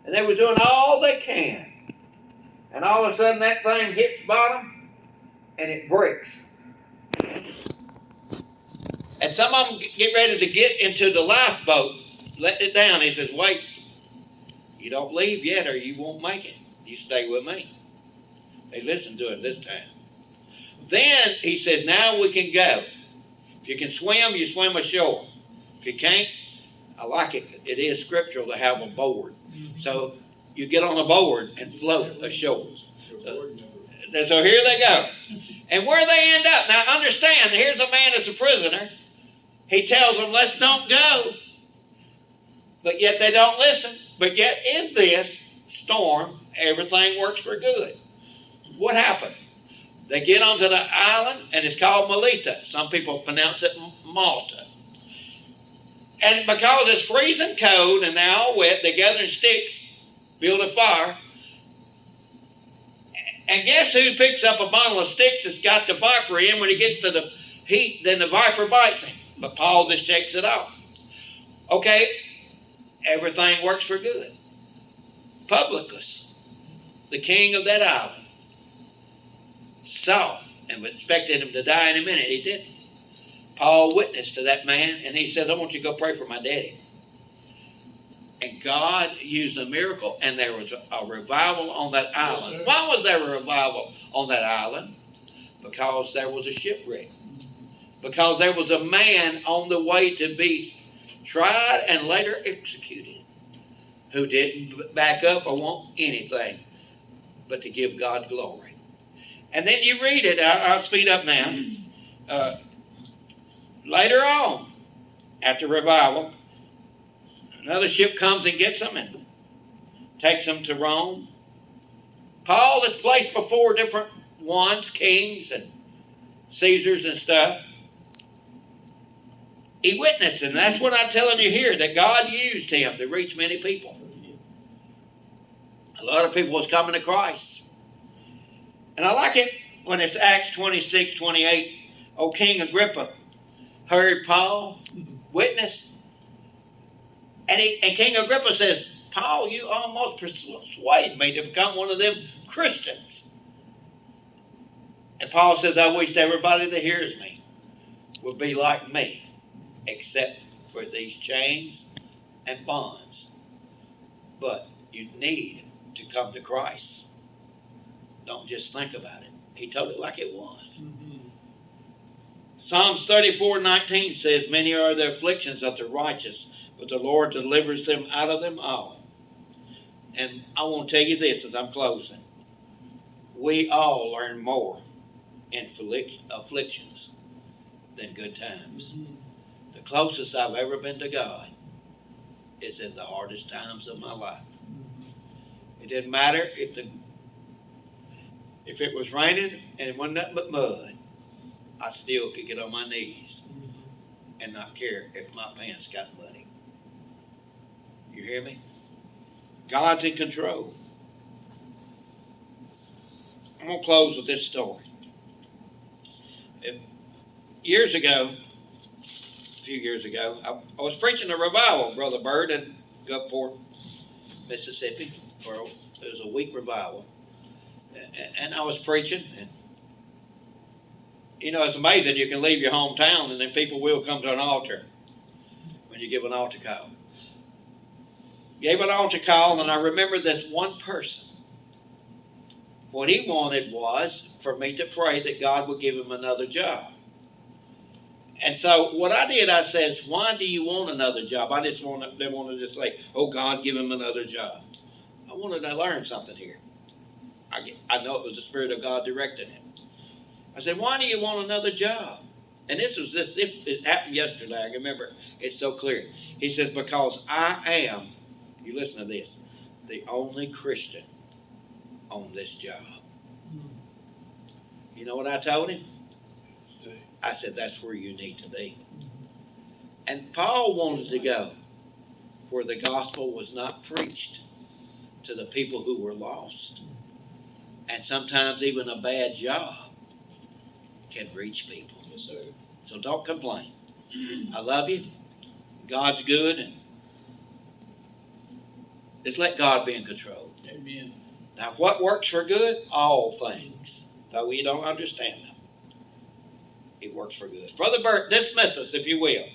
And they were doing all they can. And all of a sudden that thing hits bottom and it breaks. And some of them get ready to get into the lifeboat, letting it down. He says, wait, you don't leave yet or you won't make it. You stay with me. They listened to him this time. Then he says, now we can go. If you can swim, you swim ashore. If you can't, I like it. It is scriptural to have a board. So you get on a board and float ashore. So here they go. And where they end up, now understand, here's a man that's a prisoner. He tells them, let's don't go. But yet they don't listen. But yet in this storm, everything works for good. What happened? They get onto the island, and it's called Melita. Some people pronounce it Malta. And because it's freezing cold and they're all wet, they gather sticks, build a fire. And guess who picks up a bundle of sticks that's got the viper in? When he gets to the heat, then the viper bites him. But Paul just shakes it off. Okay, everything works for good. Publicus, the king of that island, saw and expected him to die in a minute. He didn't. Paul witnessed to that man, and he says, I want you to go pray for my daddy. And God used a miracle, and there was a revival on that island. Why was there a revival on that island? Because there was a shipwreck. Because there was a man on the way to be tried and later executed who didn't back up or want anything but to give God glory. And then you read it. I'll speed up now. Later on, after revival, another ship comes and gets them and takes them to Rome. Paul is placed before different ones, kings and Caesars and stuff. He witnessed, and that's what I'm telling you here, that God used him to reach many people. A lot of people was coming to Christ. And I like it when it's Acts 26:28. O King Agrippa heard Paul witness. And King Agrippa says, Paul, you almost persuaded me to become one of them Christians. And Paul says, I wish everybody that hears me would be like me, except for these chains and bonds. But you need to come to Christ. Don't just think about it. He told it like it was. Mm-hmm. Psalms 34:19 says, many are the afflictions of the righteous, but the Lord delivers them out of them all. And I want to tell you this as I'm closing. We all learn more in afflictions than good times. Mm-hmm. The closest I've ever been to God is in the hardest times of my life. Mm-hmm. It didn't matter if it was raining and it wasn't nothing but mud, I still could get on my knees and not care if my pants got muddy. You hear me? God's in control. I'm going to close with this story. Years ago, a few years ago, I was preaching a revival, Brother Bird, in Gulfport, Mississippi. It was a week revival. And I was preaching, and you know, it's amazing you can leave your hometown and then people will come to an altar when you give an altar call. Gave an altar call, and I remember this one person. What he wanted was for me to pray that God would give him another job. And so what I did, I said, why do you want another job? I just didn't want to just say, oh, God, give him another job. I wanted to learn something here. I know it was the Spirit of God directing him. I said, why do you want another job? And it happened yesterday. I remember it's so clear. He says, because I am, you listen to this, the only Christian on this job. You know what I told him? I said, that's where you need to be. And Paul wanted to go where the gospel was not preached to the people who were lost. And sometimes even a bad job can reach people. Yes, sir. So don't complain. I love you. God's good. And Just let God be in control. Amen. Now, what works for good? All things. Though we don't understand them, it works for good. Brother Bert, dismiss us, if you will.